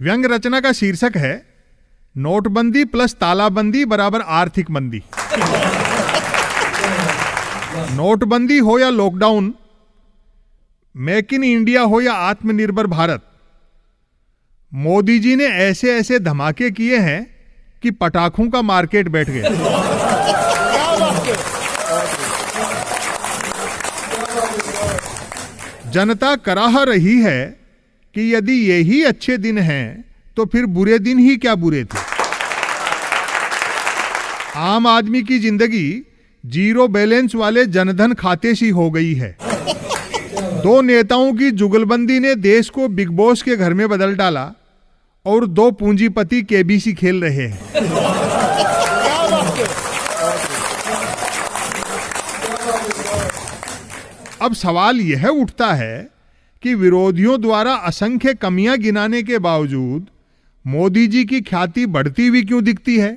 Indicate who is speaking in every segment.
Speaker 1: व्यंग रचना का शीर्षक है नोटबंदी प्लस तालाबंदी बराबर आर्थिक मंदी। नोटबंदी हो या लॉकडाउन, मेक इन इंडिया हो या आत्मनिर्भर भारत, मोदी जी ने ऐसे ऐसे धमाके किए हैं कि पटाखों का मार्केट बैठ गया। जनता कराह रही है कि यदि यही अच्छे दिन हैं तो फिर बुरे दिन ही क्या बुरे थे। आम आदमी की जिंदगी जीरो बैलेंस वाले जनधन खाते सी हो गई है। दो नेताओं की जुगलबंदी ने देश को बिग बॉस के घर में बदल डाला और दो पूंजीपति केबीसी खेल रहे हैं। अब सवाल यह उठता है कि विरोधियों द्वारा असंख्य कमियां गिनाने के बावजूद मोदी जी की ख्याति बढ़ती हुई क्यों दिखती है?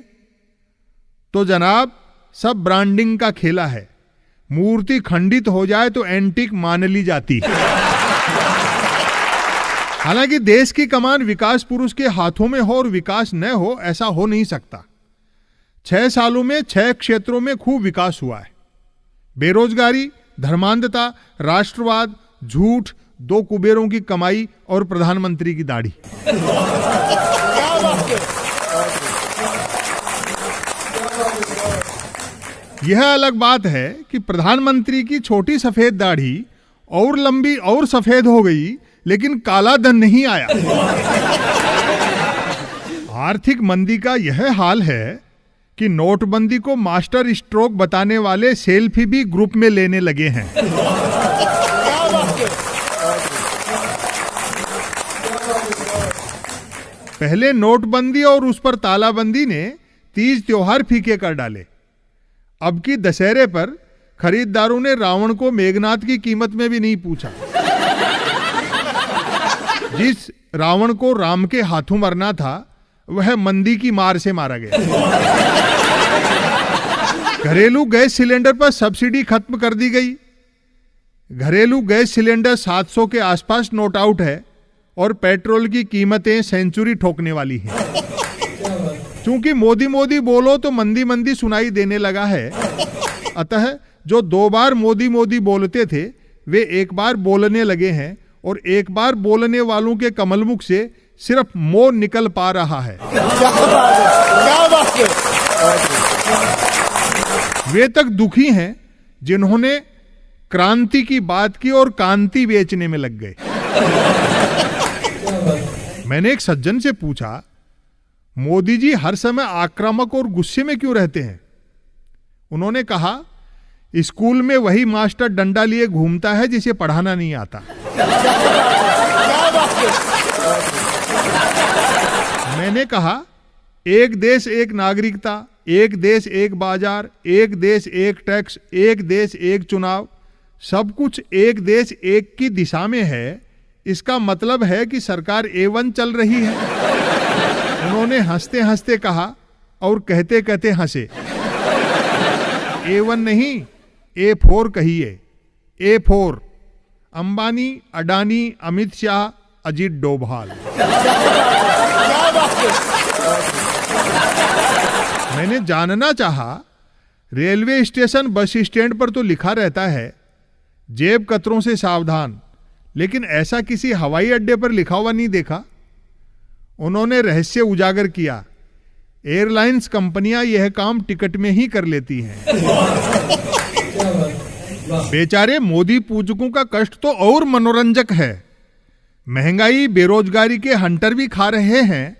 Speaker 1: तो जनाब, सब ब्रांडिंग का खेला है। मूर्ति खंडित हो जाए तो एंटीक मान ली जाती है। हालांकि देश की कमान विकास पुरुष के हाथों में हो और विकास न हो, ऐसा हो नहीं सकता। 6 सालों में 6 क्षेत्रों में खूब विकास हुआ है। बेरोजगारी, धर्मांधता, राष्ट्रवाद, झूठ, 2 कुबेरों की कमाई और प्रधानमंत्री की दाढ़ी। यह अलग बात है कि प्रधानमंत्री की छोटी सफेद दाढ़ी और लंबी और सफेद हो गई, लेकिन काला धन नहीं आया। आर्थिक मंदी का यह हाल है कि नोटबंदी को मास्टर स्ट्रोक बताने वाले सेल्फी भी ग्रुप में लेने लगे हैं। पहले नोटबंदी और उस पर तालाबंदी ने तीज त्योहार फीके कर डाले। अब की दशहरे पर खरीदारों ने रावण को मेघनाथ की कीमत में भी नहीं पूछा। जिस रावण को राम के हाथों मरना था, वह मंदी की मार से मारा गया। घरेलू गैस सिलेंडर पर सब्सिडी खत्म कर दी गई। घरेलू गैस सिलेंडर 700 के आसपास नोट आउट है और पेट्रोल की कीमतें सेंचुरी ठोकने वाली हैं। चूंकि मोदी मोदी बोलो तो मंदी मंदी सुनाई देने लगा है, अतः जो 2 बार मोदी मोदी बोलते थे वे एक बार बोलने लगे हैं और एक बार बोलने वालों के कमलमुख से सिर्फ मोह निकल पा रहा है। वे तक दुखी हैं जिन्होंने क्रांति की बात की और कांति बेचने में लग गए। मैंने एक सज्जन से पूछा, मोदी जी हर समय आक्रामक और गुस्से में क्यों रहते हैं? उन्होंने कहा, स्कूल में वही मास्टर डंडा लिए घूमता है जिसे पढ़ाना नहीं आता। मैंने कहा, एक देश एक नागरिकता, एक देश एक बाजार, एक देश एक टैक्स, एक देश एक चुनाव, सब कुछ एक देश एक की दिशा में है। इसका मतलब है कि सरकार A1 चल रही है। उन्होंने हंसते हंसते कहा और कहते कहते हंसे। A1 नहीं, A4 कहिए। A4 अंबानी, अडानी, अमित शाह, अजीत डोभाल। मैंने जानना चाहा, रेलवे स्टेशन बस स्टैंड पर तो लिखा रहता है जेब कतरों से सावधान, लेकिन ऐसा किसी हवाई अड्डे पर लिखा हुआ नहीं देखा। उन्होंने रहस्य उजागर किया, एयरलाइंस कंपनियां यह काम टिकट में ही कर लेती हैं। बेचारे मोदी पूजकों का कष्ट तो और मनोरंजक है। महंगाई, बेरोजगारी के हंटर भी खा रहे हैं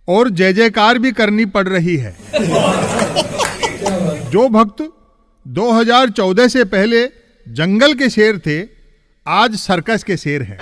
Speaker 1: और जय जयकार भी करनी पड़ रही है। जो भक्त 2014 से पहले जंगल के शेर थे, आज सर्कस के शेर हैं।